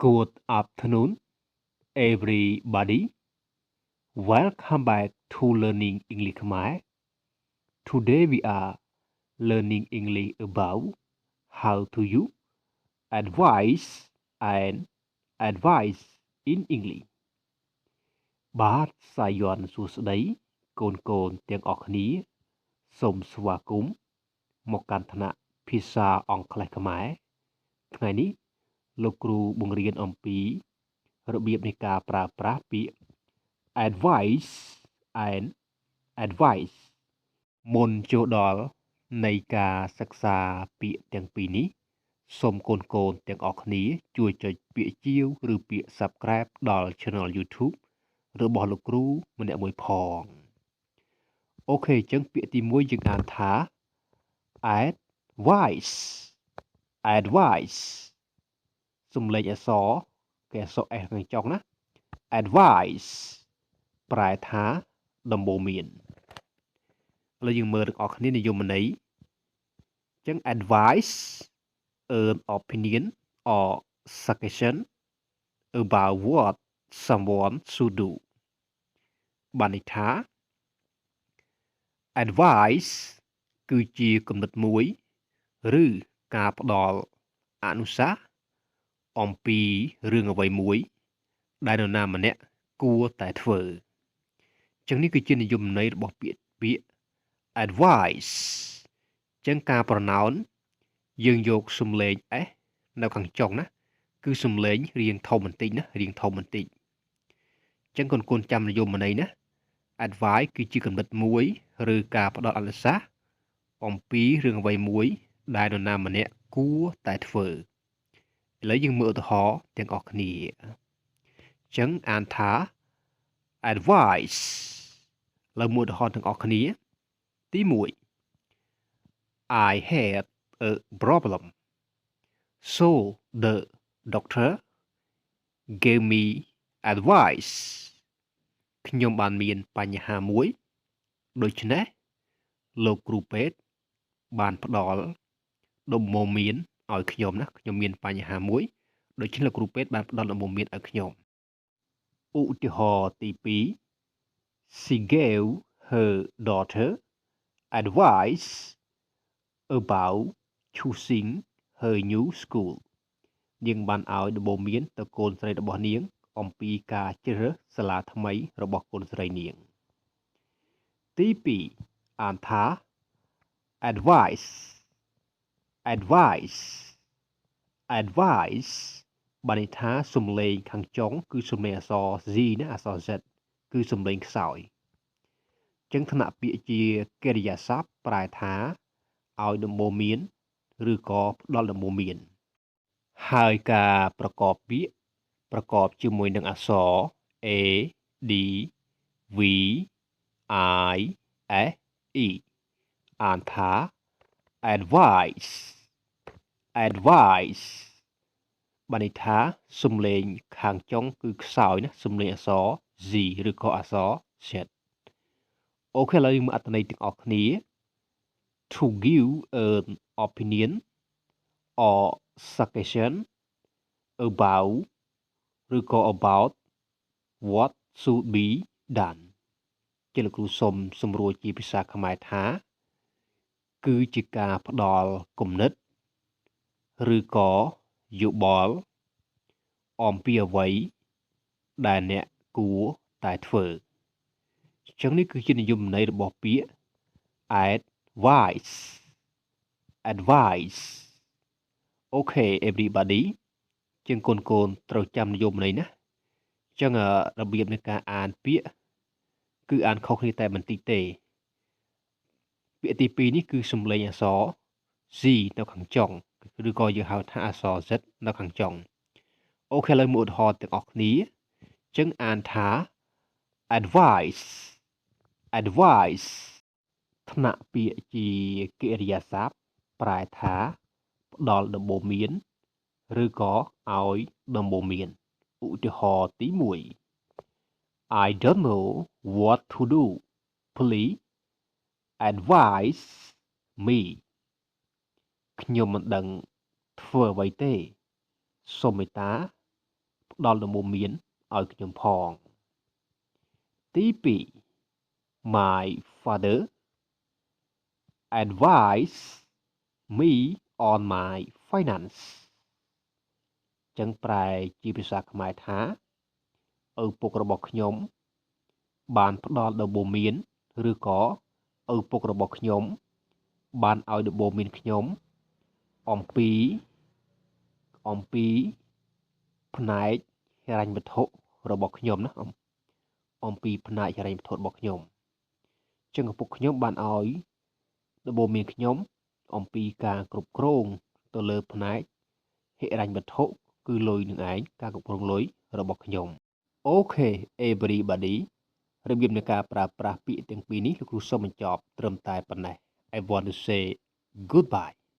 Good afternoon, everybody. Welcome back to Learning English Khmer. Today we are learning English about how to use advice and advice in English. បាទសាយ័ន្តសួស្តីកូនទាំងអស់គ្នាសូមស្វាគមន៍មកកាន់ថ្នាក់ភាសាអង់គ្លេសខ្មែរថ្ងៃនេះលោកគ្រូបង្រៀនអំពីរបៀបនៃការប្រើប្រាស់ពាក្យ advice and advice មុនចូលដល់នៃការសិក្សាពាក្យទាំងពីរនេះសូមកូនទាំងអស់គ្នាជួយចុចពាក្យជាវឬពាក្យ subscribe ដល់ Channel YouTube របស់លោកគ្រូម្នាក់មួយផងអូខេអញ្ចឹងពាក្យទី1យើងអានថា advice សំលេងអក្សរគេអក្សរ S ខាងចុងណា advice ប្រែថាដំបូន្មានឥឡូវយើងមើលទាំងអស់គ្នានិយមន័យអញ្ចឹង advice an opinion or suggestion about what someone should do បានន័យថា advice គឺជាគំនិតមួយឬការផ្ដល់អនុសាសន៍អំពីរឿងអ្វីមួយដែលនរណាម្នាក់គួរតែធ្វើអញ្ចឹងនេះគឺជានិយមន័យរបស់ពាក្យ advice អញ្ចឹងការប្រណោនយើងយកសំឡេង S នៅខាងចុងណាគឺសំឡេងរៀងធំបន្តិចណារៀងធំបន្តិចអញ្ចឹងកូនចាំនិយមន័យណា advice គឺជាគំនិតមួយឬការផ្ដល់អនុសាសន៍អំពីរឿងអ្វីមួយដែលនរណាម្នាក់គួរតែធ្វើឥឡូវយើងមើលឧទាហរណ៍ទាំងអស់គ្នាអញ្ចឹងអានថា advice ឥឡូវមើលឧទាហរណ៍ទាំងអស់គ្នាទី1 I had a problem so the doctor gave me advice ខ្ញុំបានមានបញ្ហាមួយដូច្នេះលោកគ្រូពេទ្យបានផ្ដល់ដំបូន្មានឲ្យខ្ញុំណាខ្ញុំមានបញ្ហាមួយដូច្នេះលោកគ្រូពេទ្យបានផ្ដល់ដំបូន្មានឲ្យខ្ញុំឧទាហរណ៍ទី2 She gave her daughter advice about choosing her new school នាងបានឲ្យដំបូន្មានទៅកូនស្រីរបស់នាងអំពីការជ្រើសរើសសាលាថ្មីរបស់កូនស្រីនាងទី2អានថា advice បានន័យថាសំឡេងខាងចុងគឺសំឡេងអក្សរ Z ណាអក្សរ Z គឺសំឡេងខ្សោយអញ្ចឹងថ្នាក់ពាក្យជាកិរិយាសព្ទប្រែថាឲ្យដំបូន្មានឬក៏ផ្ដល់ដំបូន្មានហើយការប្រកបពាក្យប្រកបជាមួយនឹងអក្សរ A D V I S E អានថា advice បានន័យថាសំឡេងខាងចុងគឺខ្សោយណាសំឡេងអក្សរ Z ឬក៏អក្សរ Z អូខេឥឡូវយើងមើលអត្ថន័យទាំងអស់គ្នា to give an opinion or suggestion about ឬក៏ about what should be done ជាលោកគ្រូសូមសម្រួលជាភាសាខ្មែរថាគឺជាការផ្ដល់គំនិតឬក៏យោបល់អំពីអ្វីដែលអ្នកគួរតែធ្វើអញ្ចឹងនេះគឺជានិយមន័យរបស់ពាក្យ advice okay everybody ជាងកូនត្រូវចាំនិយមន័យណាអញ្ចឹងរបៀបនៃការអានពាក្យគឺអានខុសគ្នាតែបន្តិចទេពាក្យទី2នេះគឺសំឡេងអក្សរ Z នៅខាងចុងឬក៏យើងហៅថាអក្សរ Z នៅខាងចុងអូខេឥឡូវមើលឧទាហរណ៍ទាំងអស់គ្នាអញ្ចឹងអានថា advice ថ្នាក់ពាក្យជាកិរិយាសព្ទប្រែថាផ្ដល់ដំបូន្មានឬក៏ឲ្យដំបូន្មានឧទាហរណ៍ទី1 I don't know what to do please advise me ខ្ញុំមិនដឹងធ្វើអ្វីទេសូមមេត្តា ផ្ដល់ដំបូន្មានឲ្យខ្ញុំផង ទី2 My father advise me on my finance ចឹងប្រែជាភាសាខ្មែរថាឪពុករបស់ខ្ញុំបានផ្ដល់ដំបូន្មានឬក៏ឪពុករបស់ខ្ញុំបានឲ្យដំបូន្មានខ្ញុំអំពីផ្នែកហិរញ្ញវត្ថុរបស់ខ្ញុំណាអំពីផ្នែកហិរញ្ញវត្ថុរបស់ខ្ញុំចឹងឪពុកខ្ញុំបានឲ្យដំបូន្មានខ្ញុំអំពីការគ្រប់គ្រងទៅលើផ្នែកហិរញ្ញវត្ថុគឺលុយនឹងឯងការគ្រប់គ្រងលុយរបស់ខ្ញុំអូខេ everybody របៀបនៃការប្រើប្រាស់ពាក្យទាំងពីរនេះលោកគ្រូសូមបញ្ចប់ត្រឹមតែប៉ុណ្ណេះ I want to say goodbye